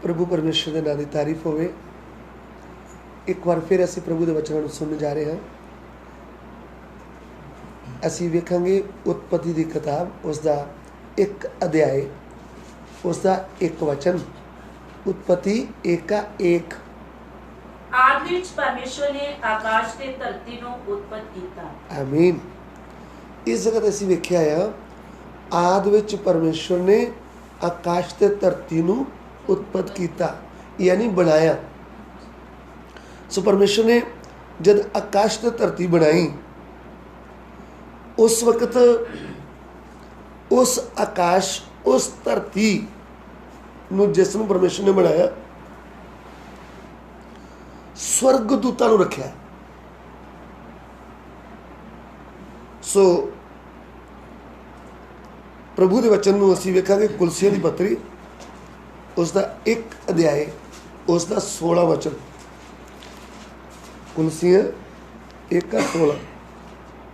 प्रभु परमेश्वर के नाम की तारीफ होवे। एक बार फिर असी प्रभु के वचनों को सुनने जा रहे हैं। असी वेखांगे उत्पत्ति की किताब, उसका एक अध्याय, उसका एक वचन। उत्पत्ति 1:1। आदि विच परमेश्वर ने आकाश ते धरती नूं उत्पन्न कीता। आमीन। इस जगह असी वेख्या है, आदि विच परमेश्वर ने आकाश ते धरती नूं उत्पन्न कीता, यानी बनाया। सो परमेश्वर ने जब आकाश ते धरती बनाई, उस वक्त उस आकाश, उस धरती नूं जिसनूं परमेश्वर ने बनाया, स्वर्गदूतां नूं रखिया। सो प्रभु के वचन में असीं वेखांगे कुलसियां की पत्री, उसका एक अध्याय, उसका 16 वचन। कुलसियां 1:16।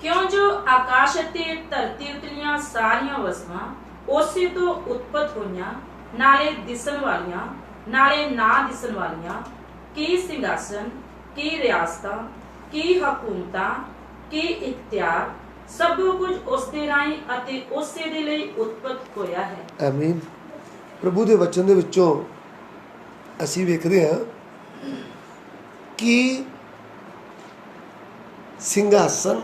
क्यों जो आकाश ते धरती उतलियां सारियां वस्तुआं उसे तो उत्पन्न होईयां, नाले दिसन वालियां नाले ना दिसन वालियां, की सिंहासन, की रियासतां, की हकूमतां, की इख्तियार, सब कुछ उसदे राहीं अते उसे दे लई उत्पन्न होया है। आमीन। प्रभु के वचन दे विचों असीं वेखदे हां कि सिंहासन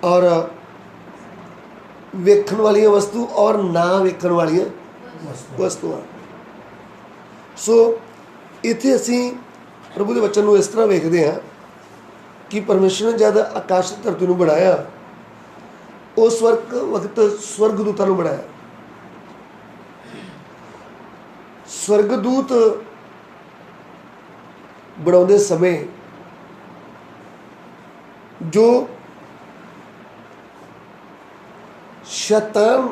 और वेखण वालियां वस्तु और ना वेखण वालियां वस्तुआं। सो इत्थे असीं प्रभु के वचन को इस तरह वेखदे हां कि परमेश्वर ने जब आकाश धरती को बनाया, उस वक्त स्वर्गदूतां नूं बनाया। स्वर्गदूत बनाउंदे समय जो शैतान,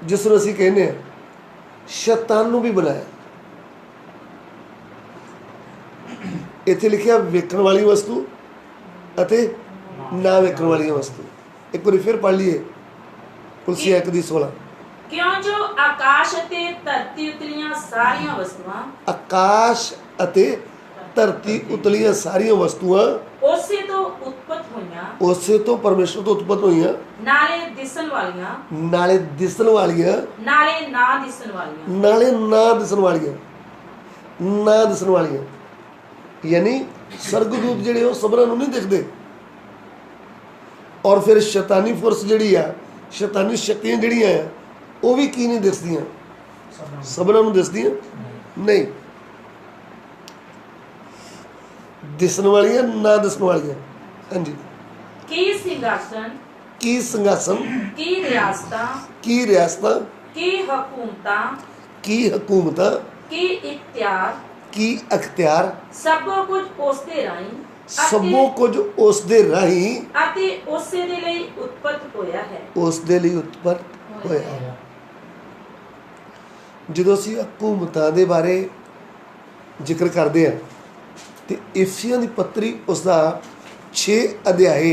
जिसनूं असीं कहने हैं, शैतान नूं भी बनाया। इत्थे लिखिया वेखण वाली वस्तु अते ना वेखण वाली वस्तु। एक बार फिर पढ़ लीए कुलसियां 1:16। क्यों जो आकाश ते धरती उतलियां सारियां वस्तुआं, आकाश अते धरती उतलियां सारियां वस्तुआं उसे तो उत्पन्न होईयां, उसे तो परमेश्वर तो उत्पन्न होईयां, नाले दिसन वालियां नाले दिसन वालियां नाले ना दिसन वालियां, नाले ना दिसन वालियां, ना दिसन वालियां। यानी स्वर्गदूत जिहड़े वो सबरां नूं नहीं दिखते। और फिर शैतानी फोर्स जिहड़ी आ, शैतानी शक्तियां जिहड़ियां आ, वो भी की नहीं दिसदियां, सबरां नूं दिसदियां नहीं। दिसन वालियां, ना दिसन वालियां। हाँ जी। की सिंहासन, की सिंहासन, की रियासतां, की रियासतां, की हकूमतां, की हकूमतां, की इख्तियार, की अख्तियार, सब कुछ उसदे राहीं सबो कुछ उसदे राहीं अते उसे दे लई उत्पन्न होया है। उसदे लई उत्पन्न होया। ਜਦੋਂ ਅਸੀਂ ਹਕੂਮਤਾਂ ਦੇ ਬਾਰੇ ਜ਼ਿਕਰ ਕਰਦੇ ਹਾਂ ਤੇ ਇਫਸੀਆਂ ਦੀ ਪੱਤਰੀ ਉਸਦਾ 6 ਅਧਿਆਏ,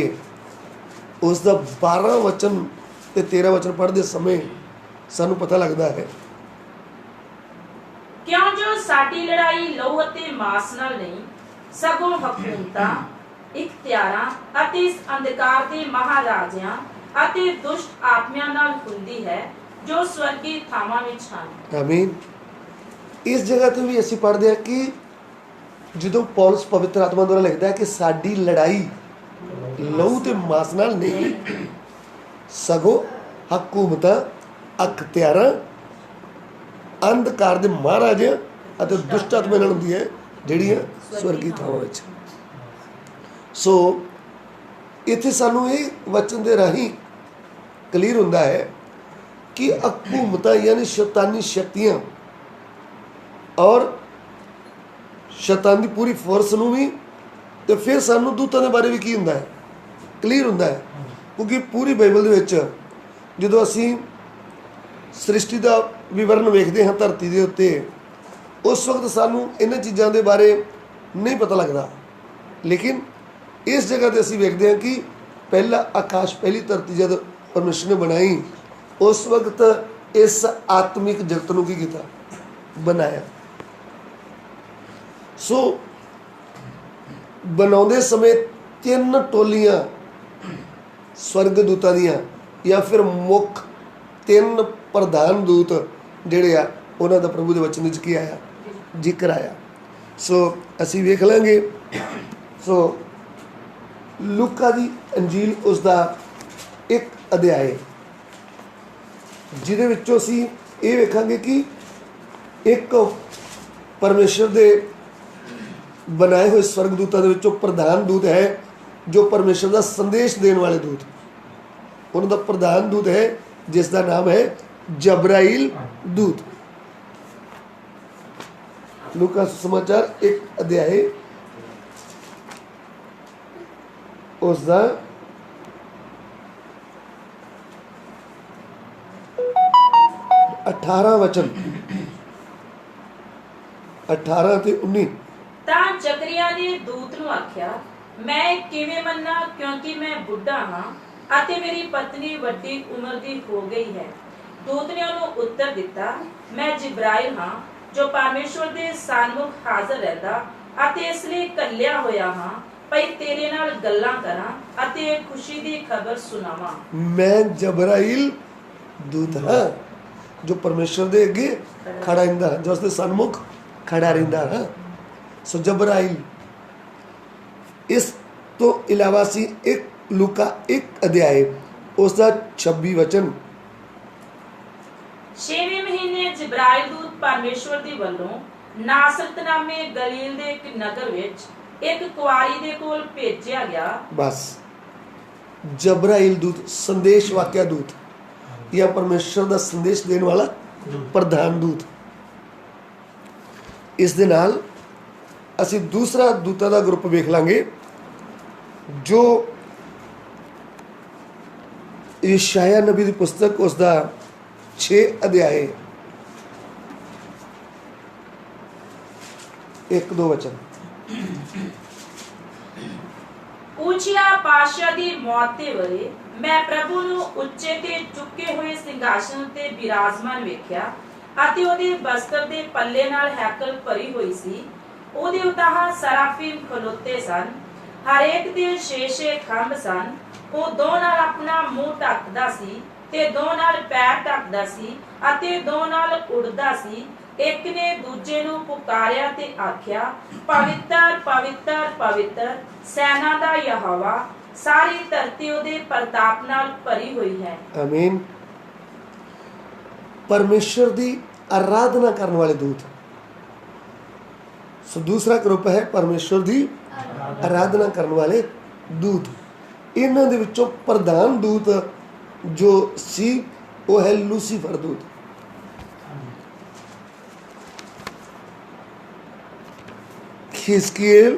ਉਸਦਾ 12 ਵਚਨ ਤੇ 13 ਵਚਨ ਪੜ੍ਹਦੇ ਸਮੇਂ ਸਾਨੂੰ ਪਤਾ ਲੱਗਦਾ ਹੈ क्यों जो साडी लड़ाई लहू अते मांस नाल नहीं, सगों हकूमतां, इख्तियारां अते इस अंधकार दे महाराजियां अते दुष्ट आत्मियां नाल हुंदी है, जो स्वर्गी थावां विच हन। आमीन। इस जगह ਤੇ ਵੀ ਅਸੀਂ ਪੜ੍ਹਦੇ ਹਾਂ ਕਿ ਜਦੋਂ ਪੌਲਸ ਪਵਿੱਤਰ ਆਤਮਾ ਦੁਆਰਾ ਲਿਖਦਾ ਹੈ ਕਿ ਸਾਡੀ ਲੜਾਈ ਲਹੂ ਤੇ ਮਾਸ ਨਾਲ ਨਹੀਂ, ਸਗੋਂ ਹਕੂਮਤਾਂ, ਅਖਤਿਆਰਾਂ, ਅੰਧਕਾਰ ਦੇ ਮਹਾਰਾਜਿਆਂ ਅਤੇ ਦੁਸ਼ਟ ਆਤਮਾ ਨਾਲ ਹੁੰਦੀ ਹੈ, ਜਿਹੜੀਆਂ ਸਵਰਗੀ ਥਾਵਾਂ ਵਿੱਚ। ਸੋ ਇੱਥੇ ਸਾਨੂੰ ਇਹ ਵਚਨ ਦੇ ਰਾਹੀਂ ਕਲੀਅਰ ਹੁੰਦਾ ਹੈ कि हकूमतां यानी शैतानी शक्तियां और शैतान की पूरी फोर्स नूं भी, तो फिर सानू दूतां दे बारे भी की हुंदा है, क्लीयर हुंदा है। क्योंकि पूरी बाइबल दे विच जदों असीं सृष्टि का विवरण वेखदे हां धरती दे उत्ते, उस वक्त सानू इन्हां चीज़ां दे बारे नहीं पता लगता। लेकिन इस जगह ते असीं वेखदे हां कि पहला आकाश, पहली धरती जब परमेश्वर ने बनाई, उस वक्त इस आत्मिक जगत नूं की कीता बनाया। सो बनाउंदे समय 3 टोलियां स्वर्गदूतां दियां या फिर मुख 3 प्रधान दूत जिहड़े आ उन्हां दा प्रभु दे वचन विच की आया जिक्र आया। सो असीं वेख लांगे। सो लूका दी अंजील उसका एक अध्याय जिहदे विचों असीं ये वेखांगे कि एक परमेश्वर दे बनाए हुए स्वर्गदूतां दे विचों प्रधान दूत है जो परमेश्वर का संदेश देने वाले दूत। उन्होंने प्रधान दूत है जिसका नाम है जबराइल दूत। लूका सुसमाचार एक अध्याय उसका 18 वचन 18 ते 19। ਤਾਂ ਜ਼ਕਰੀਆ ਨੇ ਦੂਤ ਨੂੰ ਆਖਿਆ, ਮੈਂ ਕਿਵੇਂ ਮੰਨਾਂ ਕਿਉਂਕਿ ਮੈਂ ਬੁੱਢਾ ਹਾਂ ਅਤੇ ਮੇਰੀ ਪਤਨੀ ਵੱਡੀ ਉਮਰ ਦੀ ਹੋ ਗਈ ਹੈ। ਦੂਤ ਨੇ ਉਹਨੂੰ ਉੱਤਰ ਦਿੱਤਾ, ਮੈਂ ਜਿਬਰਾਇਲ ਹਾਂ ਜੋ ਪਰਮੇਸ਼ਵਰ ਦੇ ਸਨਮੁਖ ਹਾਜ਼ਰ ਰਹਿੰਦਾ ਅਤੇ ਇਸ ਲਈ ਕੱਲਿਆ ਹੋਇਆ ਹਾਂ ਭਈ ਤੇਰੇ ਨਾਲ ਗੱਲਾਂ ਕਰਾਂ ਅਤੇ ਖੁਸ਼ੀ ਦੀ ਖਬਰ ਸੁਣਾਵਾਂ। मैं जबराइल दूत हाँ जो परमेश्वर दे अगे खड़ा रहिंदा जो उसके सन्मुख खड़ा रहिंदा हाँ। सो जबराइल इस तो इलावा सी एक लूका एक अध्याय उसका 26 वचन। 6ਵੇਂ ਮਹੀਨੇ ਜਿਬਰਾਇਲ ਦੂਤ ਪਰਮੇਸ਼ਵਰ ਦੀ ਵੱਲੋਂ ਨਾਸਰਤ ਨਾਮੇ ਗਲੀਲ ਦੇ ਇੱਕ ਨਗਰ ਵਿੱਚ ਇੱਕ ਕੁਆਰੀ ਦੇ ਕੋਲ ਭੇਜਿਆ ਗਿਆ। बस जबराइल दूत संदेश वाक्या दूत या परमेश्वर का संदेश देने वाला प्रधान दूत। इस दे नाल असी दूसरा दूतां दा ग्रुप वेख लांगे जो यशाया नबी की पुस्तक उसका 6 अध्याय 1-2 वचन। ਉੱਚਿਆ ਪਾਤਸ਼ਾਹ ਦੀ ਮੌਤ ਦੇ ਵੇਲੇ ਮੈਂ ਪ੍ਰਭੂ ਨੂੰ ਉੱਚੇ ਤੇ ਚੁੱਕੇ ਹੋਏ ਸਿੰਘਾਸਨ ਤੇ ਬਿਰਾਜਮਾਨ ਵੇਖਿਆ ਅਤੇ ਉਹਦੇ ਬਸਤਰ ਦੇ ਪੱਲੇ ਨਾਲ ਹੈਕਲ ਭਰੀ ਹੋਈ ਸੀ। ਉਹਦੇ ਉਤਾਹਾਂ ਸਰਾਫੀਮ ਖਲੋਤੇ ਸਨ, ਹਰੇਕ ਦੇ 6 ਖੰਭ ਸਨ। ਉਹ ਦੋ ਨਾਲ ਆਪਣਾ ਮੂੰਹ ਢੱਕਦਾ ਸੀ ਤੇ ਦੋ ਨਾਲ ਪੈਰ ਢੱਕਦਾ ਸੀ ਅਤੇ ਦੋ ਨਾਲ ਉੜਦਾ ਸੀ। ਇੱਕ ਨੇ ਦੂਜੇ ਨੂੰ ਪੁਕਾਰਿਆ ਤੇ ਆਖਿਆ, ਪਵਿੱਤਰ ਪਵਿੱਤਰ ਪਵਿੱਤਰ ਸੈਨਾ ਦਾ ਯਹੋਵਾ, ਸਾਰੀ ਧਰਤੀ ਉਹਦੇ ਪ੍ਰਤਾਪ ਨਾਲ ਭਰੀ ਹੋਈ है। आमीन। परमेश्वर की आराधना करने वाले दूत। सो दूसरा ग्रुप है परमेश्वर की आराधना करने वाले दूत। इन्हां दे विचों प्रधान दूत जो सी वो है लूसीफर दूत। हिजकियेल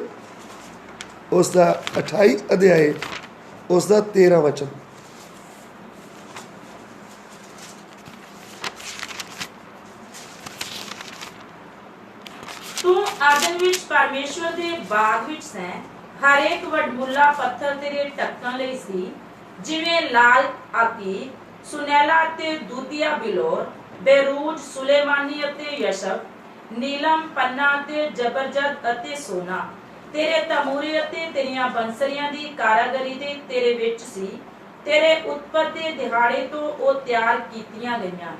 उसका 28 अध्याय उसका 13 वचन। ਤੂੰ ਆਦਮ ਵਿੱਚ ਪਰਮੇਸ਼ਵਰ ਦੇ ਬਾਗ ਵਿੱਚ ਸੈਂ, ਹਰੇਕ ਵਡਮੁੱਲਾ ਪੱਥਰ ਤੇਰੇ ਢੱਕਣ ਲਈ ਸੀ, ਜਿਵੇਂ ਲਾਲ ਆਕੀ, ਸੁਨਹਿਲਾ ਤੇ ਦੂਧੀਆ ਬਿਲੋਰ, ਬੇਰੂਜ, ਸੁਲੇਮਾਨੀ ਅਤੇ ਯਸ਼ਬ, ਨੀਲਮ, ਪੰਨਾ ਤੇ ਜਬਰਜਦ ਅਤੇ ਸੋਨਾ। ਤੇਰੇ ਤਮੂਰੇ ਅਤੇ ਤੇਰੀਆਂ ਬੰਸਰੀਆਂ ਦੀ ਕਾਰਾਗਰੀ ਦੇ ਤੇਰੇ ਵਿੱਚ ਸੀ। ਤੇਰੇ ਉੱਪਰ ਦੇ ਦਿਹਾੜੇ ਤੋਂ ਉਹ ਤਿਆਰ ਕੀਤੀਆਂ ਗਈਆਂ।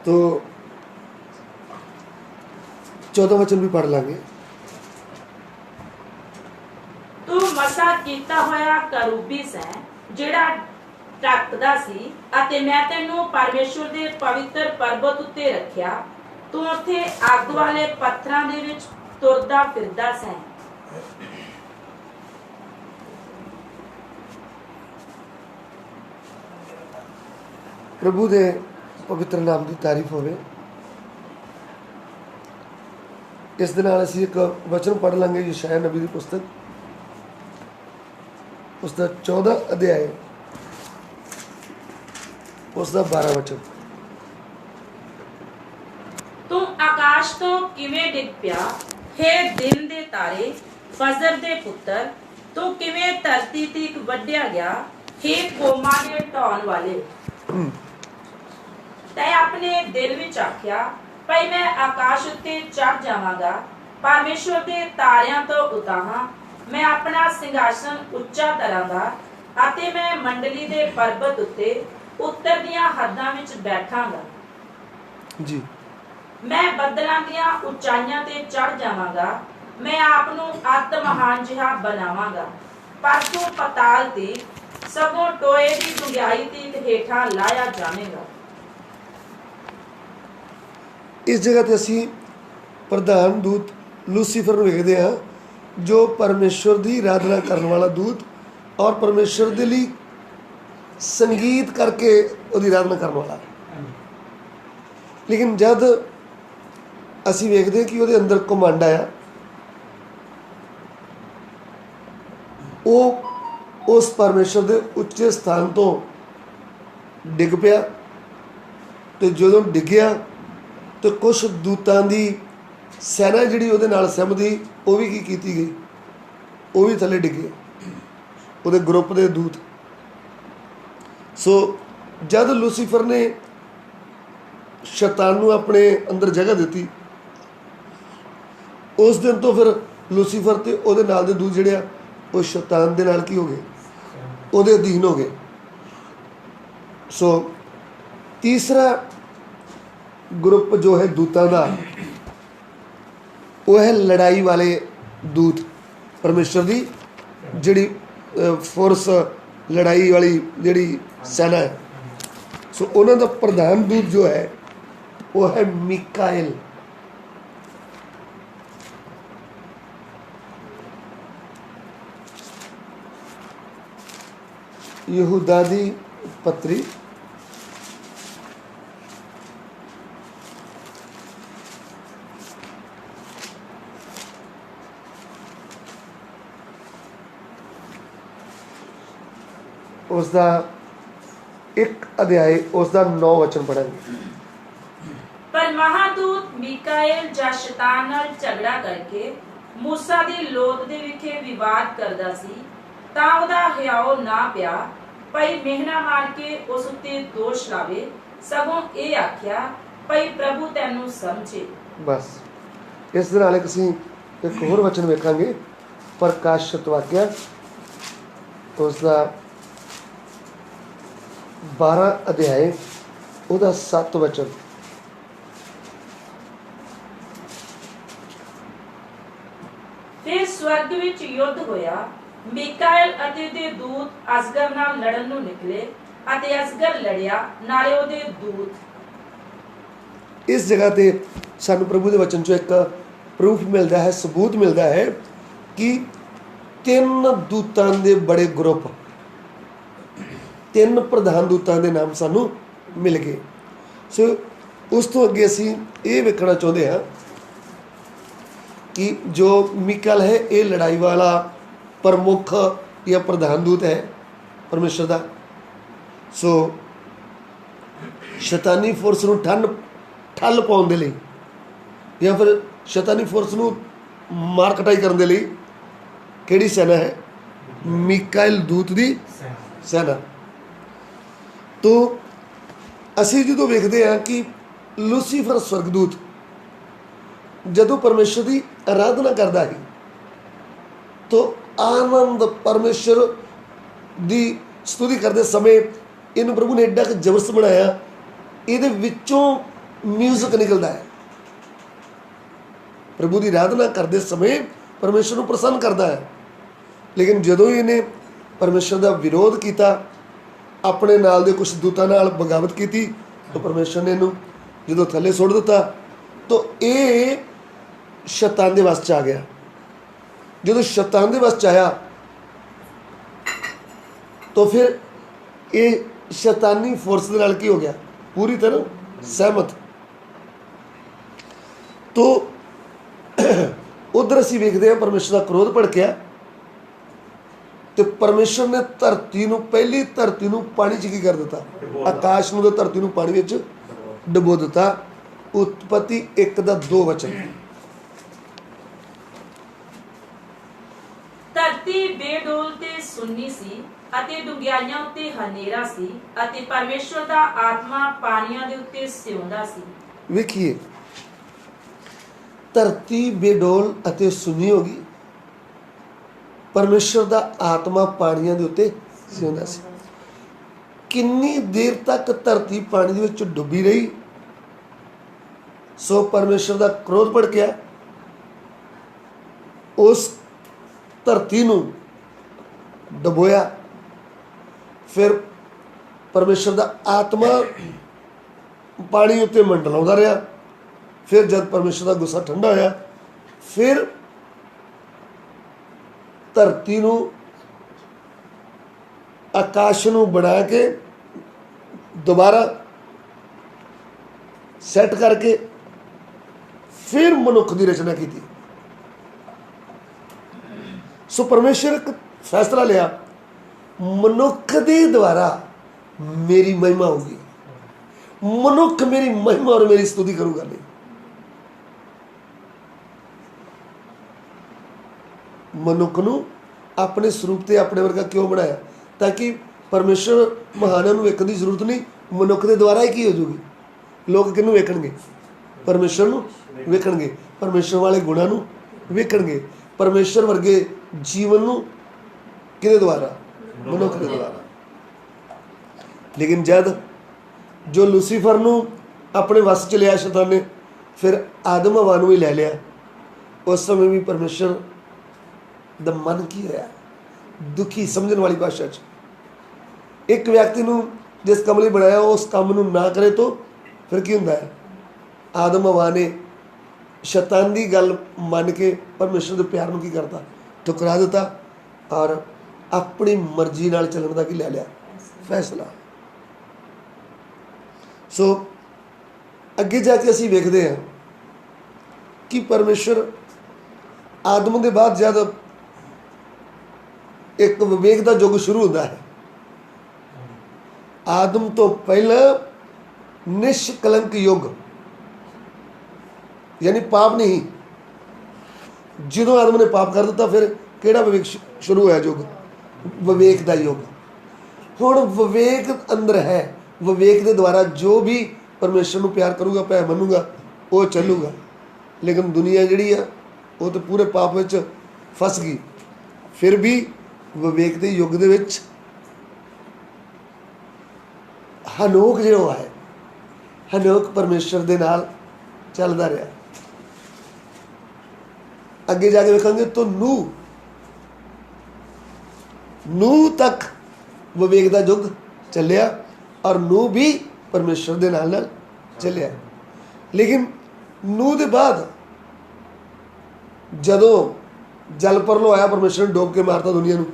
तो 14 वचन भी पढ़ लांगे। ਤੂੰ ਮਸਾ ਕੀਤਾ ਹੋਇਆ ਕਰੂਬੀ ਸੈਂ ਜਿਹੜਾ ਢੱਕਦਾ ਸੀ ਅਤੇ ਮੈਂ ਤੈਨੂੰ ਪਰਮੇਸ਼ਵਰ ਦੇ ਪਵਿੱਤਰ ਪਰਬਤ ਉੱਤੇ ਰੱਖਿਆ। ਤੂੰ ਉੱਥੇ ਅੱਗ ਵਾਲੇ ਪੱਥਰਾਂ ਦੇ ਵਿੱਚ ਤੁਰਦਾ ਫਿਰਦਾ ਸੈਂ। प्रभु दे पवित्र नाम की तारीफ होवे। इस दे नाल असीं एक वचन पढ़ लांगे यशाया नबी की पुस्तक उसका 14 अध्याय उसका 12 वचन। ਤੂੰ ਆਕਾਸ਼ ਤੋਂ ਕਿਵੇਂ ਡਿੱਗ ਪਿਆ, ਹੇ ਦਿਨ ਦੇ ਤਾਰੇ, ਫਜਰ ਦੇ ਪੁੱਤਰ, ਤੂੰ ਕਿਵੇਂ ਧਰਤੀ ਤੇ ਇੱਕ ਵੱਢਿਆ ਗਿਆ ਹੇ ਕੌਮਾਂ ਦੇ ਢਾਉਣ ਵਾਲੇ। ਤੈਂ ਆਪਣੇ ਦਿਲ ਵਿੱਚ ਆਖਿਆ ਭਈ ਮੈਂ ਆਕਾਸ਼ ਉੱਤੇ ਚੜ ਜਾਵਾਂਗਾ, ਪਰਮੇਸ਼ਵਰ ਦੇ ਤਾਰਿਆਂ ਤੋਂ ਉਤਾਹਾਂ। ਮੈਂ ਆਪਣਾ ਸਿੰਘਾਸਨ ਉੱਚਾ ਕਰਾਂਗਾ ਅਤੇ ਮੈਂ ਮੰਡਲੀ ਦੇ ਪਰਬਤ ਉੱਤੇ ਉੱਤਰ ਦੀਆਂ ਹੱਦਾਂ ਵਿੱਚ ਬੈਠਾਂਗਾ। ਜੀ ਮੈਂ ਬੱਦਲਾਂ ਦੀਆਂ ਉਚਾਈਆਂ ਤੇ ਚੜ ਜਾਵਾਂਗਾ, ਮੈਂ ਆਪ ਨੂੰ ਅਤ ਮਹਾਨ ਜਿਹਾ ਬਣਾਵਾਂਗਾ। ਪਰ ਤੂੰ ਪਤਾਲ ਤੇ ਸਗੋਂ ਟੋਏ ਦੀ ਡੂੰਘਾਈ ਤੇ ਹੇਠਾਂ ਲਾਇਆ ਜਾਵੇਗਾ। ਇਸ ਜਗ੍ਹਾ ਤੇ ਅਸੀਂ ਪ੍ਰਧਾਨ ਦੂਤ ਲੂਸੀਫਰ ਨੂੰ ਵੇਖਦੇ ਹਾਂ, ਜੋ ਪਰਮੇਸ਼ਵਰ ਦੀ ਆਰਾਧਨਾ ਕਰਨ ਵਾਲਾ ਦੂਤ ਔਰ ਪਰਮੇਸ਼ਵਰ ਦੇ ਲਈ ਸੰਗੀਤ ਕਰਕੇ ਉਹਦੀ ਆਰਾਧਨਾ ਕਰਨ ਵਾਲਾ। ਲੇਕਿਨ ਜਦ ਅਸੀਂ ਵੇਖਦੇ ਹਾਂ ਕਿ ਉਹਦੇ ਅੰਦਰ ਕਮਾਂਡ ਆਇਆ, ਉਹ ਉਸ ਪਰਮੇਸ਼ਵਰ ਦੇ ਉੱਚੇ ਸਥਾਨ ਤੋਂ ਡਿੱਗ ਪਿਆ, ਤੇ ਜਦੋਂ ਡਿੱਗਿਆ ਤੇ ਕੁਝ ਦੂਤਾਂ ਦੀ ਸੈਨਾ ਜਿਹੜੀ ਉਹਦੇ ਨਾਲ ਸਹਿਮਤੀ, ਉਹ ਵੀ ਕੀ ਕੀਤੀ ਗਈ, ਉਹ ਵੀ ਥੱਲੇ ਡਿੱਗੇ, ਉਹਦੇ ਗਰੁੱਪ ਦੇ ਦੂਤ। ਸੋ ਜਦ ਲੂਸੀਫਰ ਨੇ ਸ਼ੈਤਾਨ ਨੂੰ ਆਪਣੇ ਅੰਦਰ ਜਗ੍ਹਾ ਦਿੱਤੀ, ਉਸ ਦਿਨ ਤੋਂ ਫਿਰ ਲੂਸੀਫਰ ਤੇ ਉਹਦੇ ਨਾਲ ਦੇ ਦੂਤ ਜਿਹੜੇ ਆ ਉਹ ਸ਼ੈਤਾਨ ਦੇ ਨਾਲ ਕੀ ਹੋ ਗਏ, ਉਹਦੇ ਅਧੀਨ ਹੋ ਗਏ। ਸੋ ਤੀਸਰਾ ਗਰੁੱਪ ਜੋ ਹੈ ਦੂਤਾਂ ਦਾ, ਉਹ ਹੈ ਲੜਾਈ ਵਾਲੇ ਦੂਤ। ਪਰਮੇਸ਼ਰ ਦੀ ਜਿਹੜੀ ਫੋਰਸ, ਲੜਾਈ ਵਾਲੀ ਜਿਹੜੀ ਸੈਨਾ ਹੈ, ਸੋ ਉਹਨਾਂ ਦਾ ਪ੍ਰਧਾਨ ਦੂਤ ਜੋ ਹੈ ਉਹ ਹੈ ਮੀਕਾਇਲ। ਯਹੂਦਾ ਦੀ ਪੱਤਰੀ ਉਸ ਦਾ 1 ਅਧਿਆਇ ਉਸ ਦਾ 9 ਵਚਨ ਪੜਾਂਗੇ। ਪਰ ਮਹਾਦੂਤ ਮੀਕਾਏਲ ਜਾਂ ਸ਼ੈਤਾਨ ਨਾਲ ਝਗੜਾ ਕਰਕੇ ਮੂਸਾ ਦੀ ਲੋਥ ਦੇ ਵਿਖੇ ਵਿਵਾਦ ਕਰਦਾ ਸੀ, ਤਾਂ ਉਹਦਾ ਹਿਆਓ ਨਾ ਪਿਆ ਭਈ ਮਿਹਣਾ ਮਾਰ ਕੇ ਉਸ ਉੱਤੇ ਦੋਸ਼ ਲਾਵੇ, ਸਗੋਂ ਇਹ ਆਖਿਆ ਭਈ ਪ੍ਰਭੂ ਤੈਨੂੰ ਸਮਝੇ। ਬਸ ਇਸ ਦੇ ਨਾਲ ਅਸੀਂ ਇੱਕ ਹੋਰ ਵਚਨ ਵੇਖਾਂਗੇ, ਪ੍ਰਕਾਸ਼ਿਤ ਵਾਕਿਆ ਉਸ ਦਾ 12 ਅਧਿਆਇ ਉਹਦਾ 7 ਵਚਨ। ਫਿਰ ਸਵਰਗ ਵਿੱਚ ਯੁੱਧ ਹੋਇਆ, ਮੀਕਾਏਲ ਅਤੇ ਦੇ ਦੂਤ ਅਜਗਰ ਨਾਲ ਲੜਨ ਨੂੰ ਨਿਕਲੇ ਅਤੇ ਅਜਗਰ ਲੜਿਆ, ਨਾਲੇ ਉਹਦੇ ਦੂਤ। ਇਸ ਜਗ੍ਹਾ ਤੇ ਸਾਨੂੰ ਪ੍ਰਭੂ ਦੇ ਵਚਨ ਚੋਂ ਇੱਕ ਪ੍ਰੂਫ ਮਿਲਦਾ ਹੈ, ਸਬੂਤ ਮਿਲਦਾ ਹੈ ਕਿ 3 ਦੂਤਾਂ ਦੇ ਬੜੇ ਗਰੁੱਪ, 3 ਪ੍ਰਧਾਨ ਦੂਤਾਂ ਦੇ ਨਾਮ ਸਾਨੂੰ ਮਿਲ ਗਏ। ਸੋ ਉਸ ਤੋਂ ਅੱਗੇ ਅਸੀਂ ਇਹ ਵੇਖਣਾ ਚਾਹੁੰਦੇ ਹਾਂ ਕਿ ਜੋ ਮੀਕਾਏਲ ਹੈ ਇਹ ਲੜਾਈ ਵਾਲਾ ਪ੍ਰਮੁੱਖ ਜਾਂ ਪ੍ਰਧਾਨ ਦੂਤ ਹੈ ਪਰਮੇਸ਼ਰ ਦਾ। ਸੋ ਸ਼ੈਤਾਨੀ ਫੋਰਸ ਨੂੰ ਠੱਲ ਪਾਉਣ ਦੇ ਲਈ ਜਾਂ ਫਿਰ ਸ਼ੈਤਾਨੀ ਫੋਰਸ ਨੂੰ ਮਾਰ ਕਟਾਈ ਕਰਨ ਦੇ ਲਈ ਕਿਹੜੀ ਸੈਨਾ ਹੈ? ਮੀਕਾਏਲ ਦੂਤ ਦੀ ਸੈਨਾ। ਤੋ ਅਸੀਂ ਜਦੋਂ ਵੇਖਦੇ ਹਾਂ ਕਿ ਲੂਸੀਫਰ ਸਵਰਗਦੂਤ ਜਦੋਂ ਪਰਮੇਸ਼ਰ ਦੀ ਆਰਾਧਨਾ ਕਰਦਾ ਹੈ ਤਾਂ ਆਨੰਦ, ਪਰਮੇਸ਼ਰ ਦੀ ਸਤੁਤੀ ਕਰਦੇ ਸਮੇਂ ਇਹਨੂੰ ਪ੍ਰਭੂ ਨੇ ਐਡਾ ਕਿ ਜ਼ਬਰਦਸਤ ਬਣਾਇਆ, ਇਹਦੇ ਵਿੱਚੋਂ ਮਿਊਜ਼ਿਕ ਨਿਕਲਦਾ ਹੈ। ਪ੍ਰਭੂ ਦੀ ਆਰਾਧਨਾ ਕਰਦੇ ਸਮੇਂ ਪਰਮੇਸ਼ਰ ਨੂੰ ਪ੍ਰਸੰਨ ਕਰਦਾ ਹੈ। ਲੇਕਿਨ ਜਦੋਂ ਇਹਨੇ ਪਰਮੇਸ਼ਰ ਦਾ ਵਿਰੋਧ ਕੀਤਾ, ਆਪਣੇ ਨਾਲ ਦੇ ਕੁਝ ਦੂਤਾਂ ਨਾਲ ਬਗਾਵਤ ਕੀਤੀ, ਤਾਂ ਪਰਮੇਸ਼ਰ ਨੇ ਇਹਨੂੰ ਜਦੋਂ ਥੱਲੇ ਸੁੱਟ ਦਿੱਤਾ ਤਾਂ ਇਹ ਸ਼ੈਤਾਨ ਦੇ ਵੱਸ 'ਚ ਆ ਗਿਆ। ਜਦੋਂ ਸ਼ੈਤਾਨ ਦੇ ਵੱਸ 'ਚ ਆਇਆ ਤਾਂ ਫਿਰ ਇਹ ਸ਼ੈਤਾਨੀ ਫੋਰਸ ਦੇ ਨਾਲ ਕੀ ਹੋ ਗਿਆ? ਪੂਰੀ ਤਰ੍ਹਾਂ ਸਹਿਮਤ। ਤੋ ਉਧਰ ਅਸੀਂ ਵੇਖਦੇ ਹਾਂ ਪਰਮੇਸ਼ਰ ਦਾ ਕ੍ਰੋਧ ਭੜਕਿਆ ਤੇ ਪਰਮੇਸ਼ਰ ਨੇ ਧਰਤੀ ਨੂੰ, ਪਹਿਲੀ ਧਰਤੀ ਨੂੰ ਪਾਣੀ 'ਚ ਕੀ ਕਰ ਦਿੱਤਾ? ਆਕਾਸ਼ ਨੂੰ ਤੇ ਧਰਤੀ ਨੂੰ ਪਾਣੀ ਵਿੱਚ ਡੁਬੋ ਦਿੱਤਾ। ਉਤਪਤੀ 1 ਦਾ 2 ਵਚਨ। ਧਰਤੀ ਬੇਡੋਲ ਤੇ ਸੁੰਨੀ ਸੀ ਅਤੇ ਡੁੰਗਿਆਈਆਂ ਉੱਤੇ ਹਨੇਰਾ ਸੀ ਅਤੇ ਪਰਮੇਸ਼ਵਰ ਦਾ ਆਤਮਾ ਪਾਣੀਆਂ ਦੇ ਉੱਤੇ ਸਿਉਂਦਾ ਸੀ। ਵੇਖੀਏ, ਧਰਤੀ ਬੇਡੋਲ ਅਤੇ ਸੁੰਨੀ ਹੋ ਗਈ, ਪਰਮੇਸ਼ਵਰ ਦਾ ਆਤਮਾ ਪਾਣੀਆਂ ਦੇ ਉੱਤੇ ਸਿਉਂਦਾ ਸੀ। ਕਿੰਨੀ ਦੇਰ ਤੱਕ ਧਰਤੀ ਪਾਣੀ ਦੇ ਵਿੱਚ ਡੁੱਬੀ ਰਹੀ? ਸੋ ਪਰਮੇਸ਼ਵਰ ਦਾ ਕ੍ਰੋਧ ਭੜਕਿਆ, ਉਸ ਧਰਤੀ ਨੂੰ ਡੁਬੋਇਆ। ਫਿਰ ਪਰਮੇਸ਼ਵਰ ਦਾ ਆਤਮਾ ਪਾਣੀ ਉੱਤੇ ਮੰਡਲਾਉਂਦਾ ਰਿਹਾ। ਫਿਰ ਜਦ ਪਰਮੇਸ਼ਵਰ ਦਾ ਗੁੱਸਾ ਠੰਡਾ ਹੋਇਆ, ਫਿਰ ਧਰਤੀ ਨੂੰ, ਆਕਾਸ਼ ਨੂੰ ਬਣਾ ਕੇ ਦੁਬਾਰਾ ਸੈੱਟ ਕਰਕੇ ਫਿਰ ਮਨੁੱਖ ਦੀ ਰਚਨਾ ਕੀਤੀ। ਸੋ ਪਰਮੇਸ਼ਰ ਇੱਕ ਫੈਸਲਾ ਲਿਆ, ਮਨੁੱਖ ਦੇ ਦੁਆਰਾ ਮੇਰੀ ਮਹਿਮਾ ਹੋਊਗੀ, ਮਨੁੱਖ ਮੇਰੀ ਮਹਿਮਾ ਔਰ ਮੇਰੀ ਸਤੁਤੀ ਕਰੂਗਾ। ਨਹੀਂ, ਮਨੁੱਖ ਨੂੰ ਆਪਣੇ ਸਰੂਪ ਤੇ ਆਪਣੇ ਵਰਗਾ ਕਿਉਂ ਬਣਾਇਆ? ਤਾਂ ਕਿ ਪਰਮੇਸ਼ਰ ਮਹਾਨਾਂ ਨੂੰ ਵੇਖਣ ਦੀ ਜ਼ਰੂਰਤ ਨਹੀਂ, ਮਨੁੱਖ ਦੇ ਦੁਆਰਾ ਹੀ ਕੀ ਹੋ ਜੂਗੀ? ਲੋਕ ਕਿਹਨੂੰ ਵੇਖਣਗੇ? ਪਰਮੇਸ਼ਰ ਨੂੰ ਵੇਖਣਗੇ, ਪਰਮੇਸ਼ਰ ਵਾਲੇ ਗੁਣਾਂ ਨੂੰ ਵੇਖਣਗੇ, ਪਰਮੇਸ਼ਰ ਵਰਗੇ ਜੀਵਨ ਨੂੰ ਕਿਹਦੇ ਦੁਆਰਾ? ਮਨੁੱਖ ਦੇ ਦੁਆਰਾ। ਲੇਕਿਨ ਜਦ ਜੋ ਲੂਸੀਫਰ ਨੂੰ ਆਪਣੇ ਵੱਸ 'ਚ ਲਿਆ ਸ਼ੈਤਾਨ ਨੇ, ਫਿਰ ਆਦਮ ਹਵਾ ਨੂੰ ਵੀ ਲੈ ਲਿਆ। ਉਸ ਸਮੇਂ ਵੀ ਪਰਮੇਸ਼ਰ ਦਾ ਮਨ ਕੀ ਹੋਇਆ? ਦੁਖੀ। ਸਮਝਣ ਵਾਲੀ ਭਾਸ਼ਾ 'ਚ, ਇੱਕ ਵਿਅਕਤੀ ਨੂੰ ਜਿਸ ਕੰਮ ਲਈ ਬਣਾਇਆ ਉਸ ਕੰਮ ਨੂੰ ਨਾ ਕਰੇ ਤਾਂ ਫਿਰ ਕੀ ਹੁੰਦਾ ਹੈ? ਆਦਮ ਹਵਾ ਨੇ ਸ਼ੈਤਾਨ ਦੀ ਗੱਲ ਮੰਨ ਕੇ ਪਰਮੇਸ਼ਰ ਦੇ ਪਿਆਰ ਨੂੰ ਕੀ ਕਰਤਾ? ਠੁਕਰਾ ਦਿੱਤਾ ਔਰ ਆਪਣੀ ਮਰਜ਼ੀ ਨਾਲ ਚੱਲਣ ਦਾ ਕੀ ਲੈ ਲਿਆ? ਫੈਸਲਾ। ਸੋ ਅੱਗੇ ਜਾ ਕੇ ਅਸੀਂ ਵੇਖਦੇ ਹਾਂ ਕਿ ਪਰਮੇਸ਼ਰ ਆਦਮ ਦੇ ਬਾਅਦ ਜਦ ਇੱਕ ਵਿਵੇਕ ਦਾ ਯੁੱਗ ਸ਼ੁਰੂ ਹੁੰਦਾ ਹੈ, ਆਦਮ ਤੋਂ ਪਹਿਲਾਂ ਨਿਸ਼ਕਲੰਕ ਯੁੱਗ, ਯਾਨੀ ਪਾਪ ਨਹੀਂ। ਜਦੋਂ ਆਦਮ ਨੇ ਪਾਪ ਕਰ ਦਿੱਤਾ, ਫਿਰ ਕਿਹੜਾ ਵਿਵੇਕ ਸ਼ੁਰੂ ਹੋਇਆ? ਯੁੱਗ ਵਿਵੇਕ ਦਾ ਯੁੱਗ। ਹੁਣ ਵਿਵੇਕ ਅੰਦਰ ਹੈ, ਵਿਵੇਕ ਦੇ ਦੁਆਰਾ ਜੋ ਵੀ ਪਰਮੇਸ਼ਰ ਨੂੰ ਪਿਆਰ ਕਰੂਗਾ, ਭੈ ਮੰਨੂਗਾ, ਉਹ ਚੱਲੂਗਾ। ਲੇਕਿਨ ਦੁਨੀਆ ਜਿਹੜੀ ਆ ਉਹ ਤਾਂ ਪੂਰੇ ਪਾਪ ਵਿੱਚ ਫਸ ਗਈ। ਫਿਰ ਵੀ ਵਿਵੇਕ ਦੇ ਯੁੱਗ ਦੇ ਵਿੱਚ ਹਨੋਕ ਜਿਹੜਾ ਹੈ, ਹਨੋਕ ਪਰਮੇਸ਼ਰ ਦੇ ਨਾਲ ਚੱਲਦਾ ਰਿਹਾ। ਅੱਗੇ ਜਾ ਕੇ ਵੇਖਾਂਗੇ ਤਾਂ ਨੂਹ ਤੱਕ ਵਿਵੇਕ ਦਾ ਯੁੱਗ ਚੱਲਿਆ ਔਰ ਨੂਹ ਵੀ ਪਰਮੇਸ਼ਰ ਦੇ ਨਾਲ ਚੱਲਿਆ। ਲੇਕਿਨ ਨੂਹ ਦੇ ਬਾਅਦ ਜਦੋਂ ਜਲ ਪਰਲੋ ਆਇਆ, ਪਰਮੇਸ਼ਰ ਨੇ ਡੋਬ ਕੇ ਮਾਰਤਾ ਦੁਨੀਆ ਨੂੰ,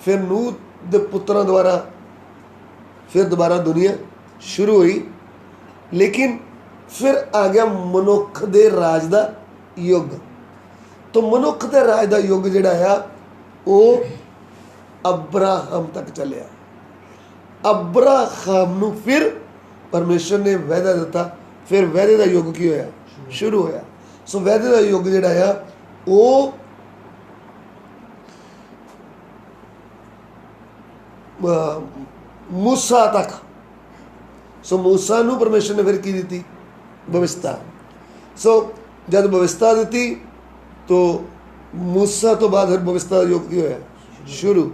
ਫਿਰ ਨੂਹ ਦੇ ਪੁੱਤਰਾਂ ਦੁਆਰਾ ਫਿਰ ਦੁਬਾਰਾ ਦੁਨੀਆ ਸ਼ੁਰੂ ਹੋਈ। ਲੇਕਿਨ ਫਿਰ ਆ ਗਿਆ ਮਨੁੱਖ ਦੇ ਰਾਜ ਦਾ ਯੁੱਗ। ਤਾਂ ਮਨੁੱਖ ਦੇ ਰਾਜ ਦਾ ਯੁੱਗ ਜਿਹੜਾ ਆ ਉਹ ਅਬਰਾਹਮ ਤੱਕ ਚੱਲਿਆ। ਅਬਰਾਹਮ ਨੂੰ ਫਿਰ ਪਰਮੇਸ਼ਰ ਨੇ ਵਾਅਦਾ ਦਿੱਤਾ, ਫਿਰ ਵਾਅਦੇ ਦਾ ਯੁੱਗ ਕੀ ਹੋਇਆ? ਸ਼ੁਰੂ ਹੋਇਆ। ਸੋ ਵਾਅਦੇ ਦਾ ਯੁੱਗ ਜਿਹੜਾ ਆ ਉਹ ਮੂਸਾ ਤੱਕ। ਸੋ ਮੂਸਾ ਨੂੰ ਪਰਮੇਸ਼ਰ ਨੇ ਫਿਰ ਕੀ ਦਿੱਤੀ? ਭਵਿਸ਼ਤਾ। ਸੋ ਜਦ ਭਵਿਸ਼ਤਾ ਦਿੱਤੀ ਤਾਂ ਮੂਸਾ ਤੋਂ ਬਾਅਦ ਫਿਰ ਭਵਿਸ਼ਤਾ ਦਾ ਯੁੱਗ ਕੀ ਹੋਇਆ? ਸ਼ੁਰੂ।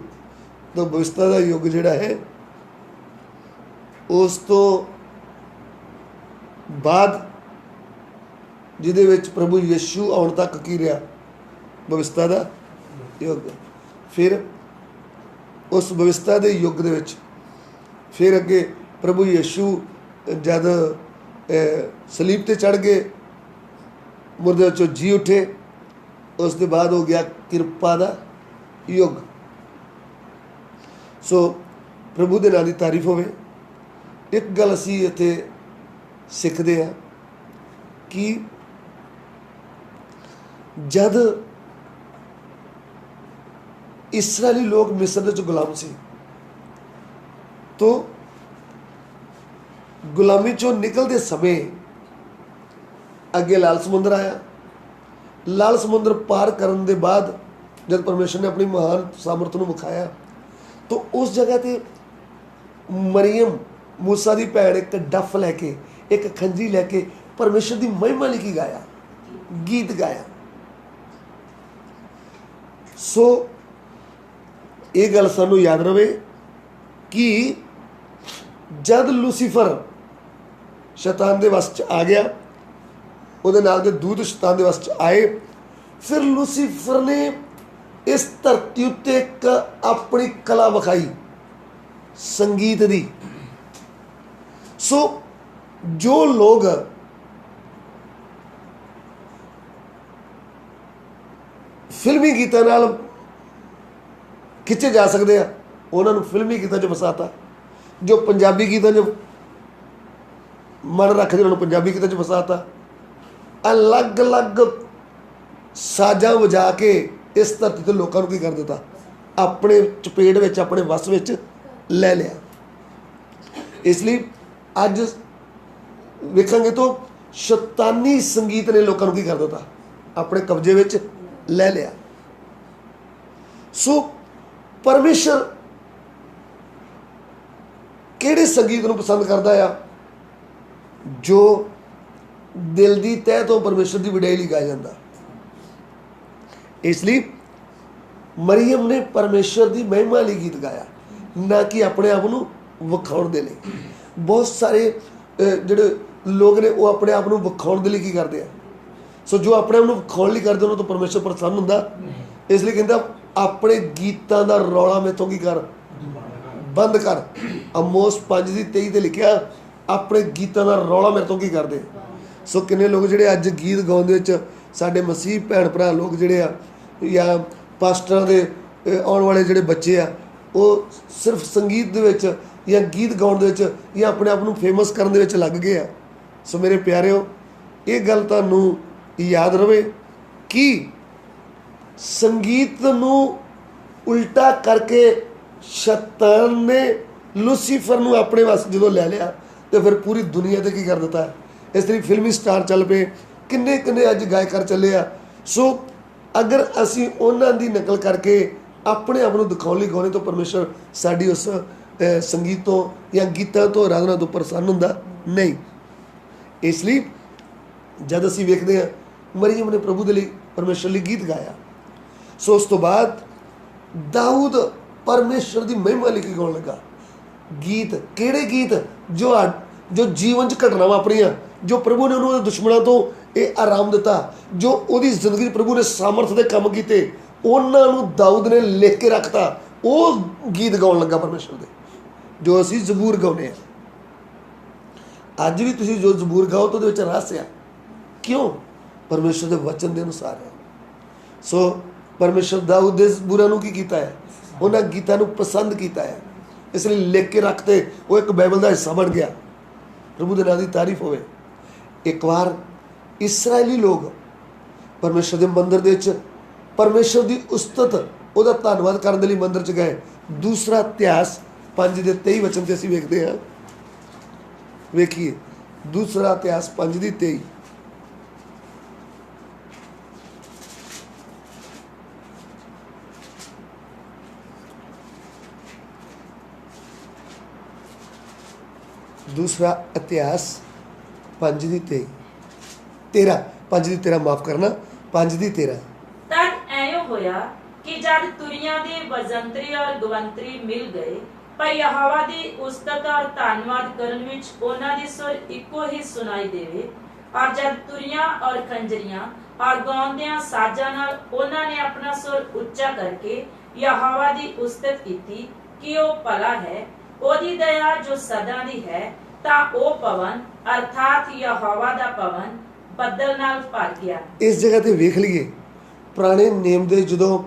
ਤਾਂ ਭਵਿਸ਼ਤਾ ਦਾ ਯੁੱਗ ਜਿਹੜਾ ਹੈ ਉਸ ਤੋਂ ਬਾਅਦ ਜਿਹਦੇ ਵਿੱਚ ਪ੍ਰਭੂ ਯਿਸੂ ਆਉਣ ਤੱਕ ਕੀ ਰਿਹਾ? ਭਵਿਸ਼ਤਾ ਦਾ ਯੁੱਗ। ਫਿਰ ਉਸ ਭਵਿਸ਼ਤਾ ਦੇ ਯੁੱਗ ਦੇ ਵਿੱਚ ਫਿਰ ਅੱਗੇ ਪ੍ਰਭੂ ਯਿਸੂ ਜਦ ਸਲੀਬ ਤੇ ਚੜ੍ਹ ਗਏ, ਮੁਰਦੇ ਵਿੱਚੋਂ ਜੀ ਉੱਠੇ, ਉਸ ਦੇ ਬਾਅਦ ਹੋ ਗਿਆ ਕਿਰਪਾ ਦਾ ਯੁੱਗ। ਸੋ ਪ੍ਰਭੂ ਦੇ ਨਾਂ ਦੀ ਤਾਰੀਫ ਹੋਵੇ। ਇੱਕ ਗੱਲ ਅਸੀਂ ਇੱਥੇ ਸਿੱਖਦੇ ਹਾਂ ਕਿ ਜਦ ਇਸਰਾਏਲੀ ਲੋਕ ਮਿਸਰ ਦੇ ਵਿੱਚ ਗੁਲਾਮ ਸੀ, ਤਾਂ ਗੁਲਾਮੀ ਚੋਂ ਨਿਕਲਦੇ ਸਮੇਂ ਅੱਗੇ ਲਾਲ ਸਮੁੰਦਰ ਆਇਆ। ਲਾਲ ਸਮੁੰਦਰ ਪਾਰ ਕਰਨ ਦੇ ਬਾਅਦ जब परमेश्वर ने अपनी महान सामर्थ ਨੂੰ ਵਿਖਾਇਆ तो उस जगह ਤੇ ਮਰੀਅਮ मूसा ਦੀ ਭੈਣ ਇੱਕ ਡੱਫ ਲੈ ਕੇ ਇੱਕ ਖੰਜੀ ਲੈ ਕੇ परमेश्वर ਦੀ ਮਹਿਮਾ ਲਈ ਕੀ ਗਾਇਆ, ਗੀਤ ਗਾਇਆ। ਸੋ ਇਹ ਗੱਲ ਸਾਨੂੰ ਯਾਦ ਰਵੇ ਕਿ ਜਦ ਲੂਸੀਫਰ शैतान के वश च आ गया, ਉਹਦੇ ਨਾਲ ਦੇ ਦੂਤ शैतान के वश च आए, फिर लूसीफर ने इस धरती उत्ते एक अपनी कला विखाई संगीत दी। सो जो लोग फिल्मी गीतां नाल खिंचे जा सकते हैं उन्होंने फिल्मी गीतां च वसाता, जो पंजाबी गीतां च मन रखते उन्होंने पंजाबी गीतां च वसाता, अलग अलग साजा वजा के इस धरती ते लोगों को की कर दिता, अपने चपेट विच अपने वस विच ले लिया। इसलिए अज वेखांगे तो शैतानी संगीत ने लोगों को की कर दिता, अपने कब्जे विच ले लिया। सो परमेश्वर किहड़े संगीत नूं पसंद करदा आ, जो दिल की तह तो परमेश्वर की वਡਿਆਈ ਲਈ गाया जाता। इसलिए मरियम ने परमेश्वर की महिमा ਲਈ गीत गाया, ना कि अपने आप को विखाउण दे लई। बहुत सारे ਜਿਹੜੇ लोग ने वो अपने आप को विखाउण दे लई की करते हैं। सो जो अपने आप को विखाउण ਲਈ करते उन्होंने तो परमेश्वर प्रसन्न हुंदा। इसलिए कहता अपने गीतां दा रौला मेथों की कर बंद कर। अमोस 5:23 ते लिखिया अपने गीतां दा रौला मेरे तो की करदे। सो किन्ने लोग जिहड़े अज गीत गाउण दे विच साडे मसीह भैण भरा लोग जिहड़े आ या पास्टरां दे आउण वाले जिहड़े बच्चे आ वो सिर्फ संगीत दे विच या गीत गाउण दे विच या अपने आप नूं फेमस करन दे विच लग गए आ। सो मेरे प्यारिओ ये गल तुहानूं याद रवे कि संगीत नूं उल्टा करके शैतान ने लूसीफर नूं अपने वस जदों लै लिया तो फिर पूरी दुनिया ते की कर दिता है। इस तरह फिल्मी स्टार चल पे, किन्ने किन्ने अज गायकर चले आ। सो अगर असी उन्हां दी नकल करके अपने आप को दिखाउण लई गाउने तो परमेश्वर साडी उस संगीत तो या गीतां तो आराधना तो प्रसन्न हुंदा नहीं। इसलिए जद असी वेखदे हां मरियम ने प्रभु दे लई परमेश्वर लई गीत गाया। सो उस तो बाद दाऊद परमेश्वर की महिमा लई की गाउण लगा गीत। किहड़े गीत? जो जीवन च घटनावां अपनियां जो प्रभु ने उन्होंने दुश्मनों तो ये आराम दिता, जो उसकी जिंदगी प्रभु ने सामर्थ के काम किए उन्होंने दाऊद ने लिख के रखता, वो गीत गाउण लगा परमेश्वर के, जो असी जबूर गाउने हैं। अज भी तुसीं जो जबूर गाओ तो उहदे विच रहस्य आ, क्यों? परमेश्वर के वचन के अनुसार है। सो परमेश्वर दाऊद के जबूरां नूं की कीता है, उन्होंने गीतां नूं पसंद किया है, इसलिए लिख के रखते, वो एक बाइबल का हिस्सा बन गया। प्रभु के नाम की तारीफ होवे। एक बार इसराइली लोग परमेश्वर के मंदिर दे विच परमेश्वर की उस्तत उहदा धन्नवाद करने लई मंदिर च गए। दूसरा इतिहास 5:23 वचन से असीं वेखदे हां। वेखिए दूसरा इतिहास 5:23। दूसरा इतिहास 5:13 माफ करना 5:13। तद ऐयो होया कि जब तुरियां दे बजंतरी और गवंतरी मिल गए पर यहोवा दी उस्तत और धन्नवाद करन विच उन्हां दी सुर इको ही सुनाई देवे, और जब तुरियां और खंजरियां और गौंदियां साजां नाल उन्हां ने अपना सुर उच्चा करके यहोवा दी उस्तत कीती कि ओ भला है, ओदी दया जो सदा दी है, ता ओ पवन अर्थात यहोवा दा पवन बदल नाल भर गया। इस जगह ते वेख लीए पुराने नेम दे जदों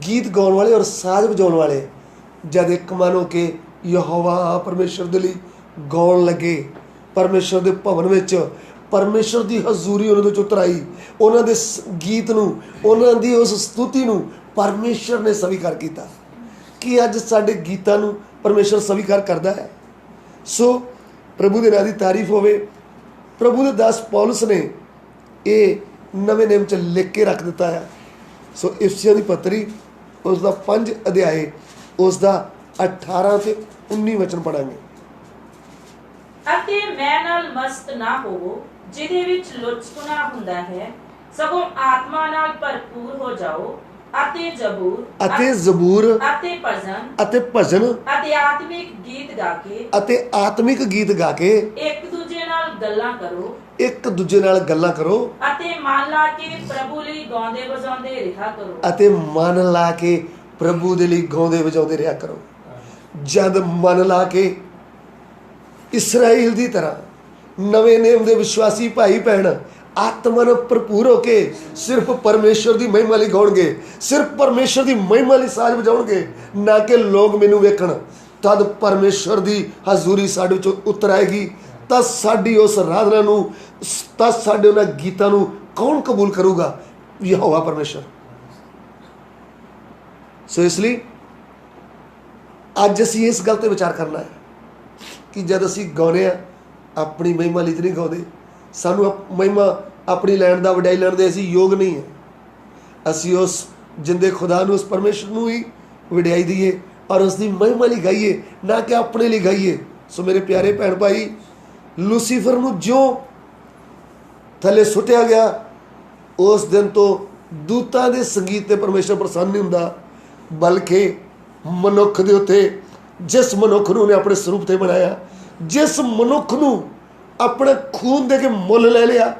गीत गाउण वाले और साज बजाउण वाले जद एक मन हो के यहोवा परमेश्वर दे लई गाउण लगे, परमेश्वर दे भवन विच परमेश्वर की हजूरी उन्हां दे उतर आई, उन्हां दे गीत नूं उन्हां दी उस स्तुति नूं परमेश्वर ने स्वीकार किया। कि अज साडे गीतां नूं परमेश्वर स्वीकार करता है। सो प्रभु के नाम की तारीफ होवे। प्रभु के दास पौलुस ने ये नवे नेम च लिख के रख दिता है ਸੋ ਇਫਸੀਆਂ ਦੀ ਪੱਤਰੀ ਉਸ ਦਾ 5 ਅਧਿਆਏ ਉਸ ਦਾ 18 ਤੇ 19 ਵਚਨ ਪੜਾਂਗੇ। ਅਤੇ ਮੈਂ ਨਾਲ ਮਸਤ ਨਾ ਹੋਵੋ ਜਿਹਦੇ ਵਿੱਚ ਲੁਚਕੁਣਾ ਹੁੰਦਾ ਹੈ, ਸਗੋਂ ਆਤਮਾ ਨਾਲ ਭਰਪੂਰ ਹੋ ਜਾਓ ਅਤੇ ਜ਼ਬੂਰ ਅਤੇ ਭਜਨ ਅਤੇ ਆਤਮਿਕ ਗੀਤ ਗਾ ਕੇ ਇੱਕ ਦੂਜੇ ਨਾਲ ਗੱਲਾਂ ਕਰੋ ਅਤੇ ਮਨ ਲਾ ਕੇ ਪ੍ਰਭੂ ਲਈ ਗਾਉਂਦੇ ਵਜਾਉਂਦੇ ਰਿਹਾ ਕਰੋ। ਜਦ ਮਨ ਲਾ ਕੇ ਇਸਰਾਈਲ ਦੀ ਤਰ੍ਹਾਂ ਨਵੇਂ ਨੇਮ ਦੇ ਵਿਸ਼ਵਾਸੀ ਭਾਈ ਭੈਣ ਆਤਮਾ ਨਾਲ ਭਰਪੂਰ ਹੋ ਕੇ ਸਿਰਫ ਪਰਮੇਸ਼ਰ ਦੀ ਮਹਿਮਾ ਲਈ ਗਾਉਣਗੇ, ਸਿਰਫ ਪਰਮੇਸ਼ਰ ਦੀ ਮਹਿਮਾ ਲਈ ਸਾਜ਼ ਵਜਾਉਣਗੇ, ਨਾ ਕਿ ਲੋਕ ਮੈਨੂੰ ਵੇਖਣ, ਤਦ ਪਰਮੇਸ਼ਰ ਦੀ ਹਜ਼ੂਰੀ ਸਾਡੇ ਵਿੱਚੋਂ ਉਤਰ ਆਏਗੀ। ਤਾਂ ਸਾਡੀ ਉਸ ਆਰਾਧਨਾ ਨੂੰ, ਤਾਂ ਸਾਡੇ ਉਹਨਾਂ ਗੀਤਾਂ ਨੂੰ ਕੌਣ ਕਬੂਲ ਕਰੂਗਾ? ਯਹੋਵਾ ਪਰਮੇਸ਼ਰ। ਸੋ ਇਸ ਲਈ ਅੱਜ ਅਸੀਂ ਇਸ ਗੱਲ ਤੇ ਵਿਚਾਰ ਕਰਨਾ ਹੈ ਕਿ ਜਦ ਅਸੀਂ ਗਾਉਂਦੇ ਹਾਂ ਆਪਣੀ ਮਹਿਮਾ ਲਈ ਨਹੀਂ ਗਾਉਂਦੇ। ਸਾਨੂੰ ਮਹਿਮਾ ਆਪਣੀ ਲੈਣ ਦਾ, ਵਡਿਆਈ ਲੈਣ ਦੇ ਅਸੀਂ ਯੋਗ ਨਹੀਂ ਹੈ। ਅਸੀਂ ਉਸ ਜਿੰਦੇ ਖੁਦਾ ਨੂੰ, ਉਸ ਪਰਮੇਸ਼ਰ ਨੂੰ ਹੀ ਵਡਿਆਈ ਦਈਏ ਔਰ ਉਸ ਦੀ ਮਹਿਮਾ ਲਈ ਗਾਈਏ, ਨਾ ਕਿ ਆਪਣੇ ਲਈ ਗਾਈਏ। ਸੋ ਮੇਰੇ ਪਿਆਰੇ ਭੈਣ ਭਾਈ, ਲੂਸੀਫਰ ਨੂੰ ਜਿਉਂ ਥੱਲੇ ਸੁੱਟਿਆ ਗਿਆ, ਉਸ ਦਿਨ ਤੋਂ ਦੂਤਾਂ ਦੇ ਸੰਗੀਤ ਤੇ ਪਰਮੇਸ਼ਰ ਪ੍ਰਸੰਨ ਨਹੀਂ ਹੁੰਦਾ, ਬਲਕਿ ਮਨੁੱਖ ਦੇ ਉੱਤੇ, ਜਿਸ ਮਨੁੱਖ ਨੂੰ ਉਹਨੇ ਆਪਣੇ ਸਰੂਪ ਤੇ ਬਣਾਇਆ, ਜਿਸ ਮਨੁੱਖ ਨੂੰ ਆਪਣੇ ਖੂਨ ਦੇ ਕੇ ਮੁੱਲ ਲੈ ਲਿਆ,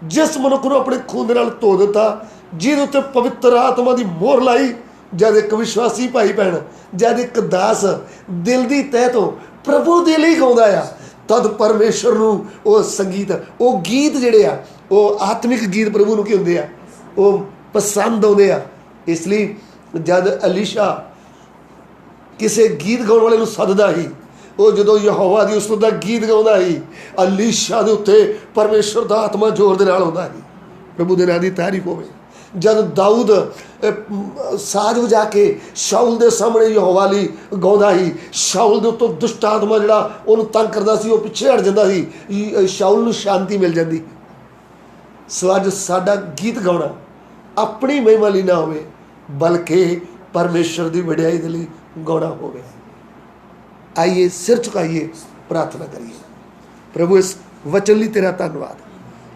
ਜਿਸ ਮਨੁੱਖ ਨੂੰ ਆਪਣੇ ਖੂਨ ਦੇ ਨਾਲ ਧੋ ਦਿੱਤਾ, ਜਿਹਦੇ ਉੱਤੇ ਪਵਿੱਤਰ ਆਤਮਾ ਦੀ ਮੋਹਰ ਲਾਈ, ਜਦ ਇੱਕ ਵਿਸ਼ਵਾਸੀ ਭਾਈ ਭੈਣ, ਜਦ ਇੱਕ ਦਾਸ ਦਿਲ ਦੀ ਤਹਿ ਤੋਂ ਪ੍ਰਭੂ ਦੇ ਲਈ ਗਾਉਂਦਾ ਆ, ਤਦ ਪਰਮੇਸ਼ਰ ਨੂੰ ਉਹ ਸੰਗੀਤ, ਉਹ ਗੀਤ ਜਿਹੜੇ ਆ, ਉਹ ਆਤਮਿਕ ਗੀਤ ਪ੍ਰਭੂ ਨੂੰ ਕੀ ਹੁੰਦੇ ਆ? ਉਹ ਪਸੰਦ ਆਉਂਦੇ ਆ। ਇਸ ਲਈ ਜਦ ਅਲੀਸ਼ਾ ਕਿਸੇ ਗੀਤ ਗਾਉਣ ਵਾਲੇ ਨੂੰ ਸੱਦਦਾ ਸੀ, ਉਹ ਜਦੋਂ ਯਹੋਵਾ ਦੀ ਉਸਤਤ ਦਾ ਗੀਤ ਗਾਉਂਦਾ ਸੀ, ਅਲੀਸ਼ਾ ਦੇ ਉੱਤੇ ਪਰਮੇਸ਼ਰ ਦਾ ਆਤਮਾ ਜ਼ੋਰ ਦੇ ਨਾਲ ਆਉਂਦਾ ਸੀ। ਪ੍ਰਭੂ ਦੇ ਨਾਂ ਦੀ ਤਾਰੀਫ ਹੋਵੇ। ਜਦ ਦਾਊਦ ਸਾਜ਼ ਵਜਾ ਕੇ ਸ਼ਾਉਲ ਦੇ ਸਾਹਮਣੇ ਯਹੋਵਾ ਲਈ ਗਾਉਂਦਾ ਸੀ, ਸ਼ਾਉਲ ਦੇ ਉੱਤੋਂ ਦੁਸ਼ਟ ਆਤਮਾ ਜਿਹੜਾ ਉਹਨੂੰ ਤੰਗ ਕਰਦਾ ਸੀ, ਉਹ ਪਿੱਛੇ ਹਟ ਜਾਂਦਾ ਸੀ, ਸ਼ਾਉਲ ਨੂੰ ਸ਼ਾਂਤੀ ਮਿਲ ਜਾਂਦੀ। ਸੋ ਅੱਜ ਸਾਡਾ ਗੀਤ ਗਾਉਣਾ ਆਪਣੀ ਮਹਿਮਾ ਲਈ ਨਾ ਹੋਵੇ, ਬਲਕਿ ਪਰਮੇਸ਼ਰ ਦੀ ਵਡਿਆਈ ਦੇ ਲਈ ਗਾਉਣਾ ਹੋਵੇ। ਆਈਏ ਸਿਰ ਝੁਕਾਈਏ, ਪ੍ਰਾਰਥਨਾ ਕਰੀਏ। ਪ੍ਰਭੂ, ਇਸ ਵਚਨ ਲਈ ਤੇਰਾ ਧੰਨਵਾਦ।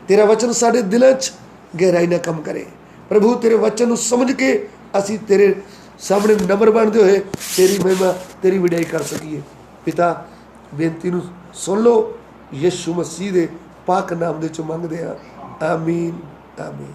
ਤੇਰਾ ਵਚਨ ਸਾਡੇ ਦਿਲਾਂ 'ਚ ਗਹਿਰਾਈ ਨਾਲ ਕੰਮ ਕਰੇ। ਪ੍ਰਭੂ, ਤੇਰੇ ਵਚਨ ਨੂੰ ਸਮਝ ਕੇ ਅਸੀਂ ਤੇਰੇ ਸਾਹਮਣੇ ਨਮਰ ਬਣਦੇ ਹੋਏ ਤੇਰੀ ਮਹਿਮਾ, ਤੇਰੀ ਵਡਿਆਈ ਕਰ ਸਕੀਏ। ਪਿਤਾ, ਬੇਨਤੀ ਨੂੰ ਸੁਣ ਲਓ, ਯਿਸੂ ਮਸੀਹ ਦੇ ਪਾਕ ਨਾਮ ਦੇ 'ਚ ਮੰਗਦੇ ਹਾਂ। ਆਮੀਨ, ਆਮੀਨ।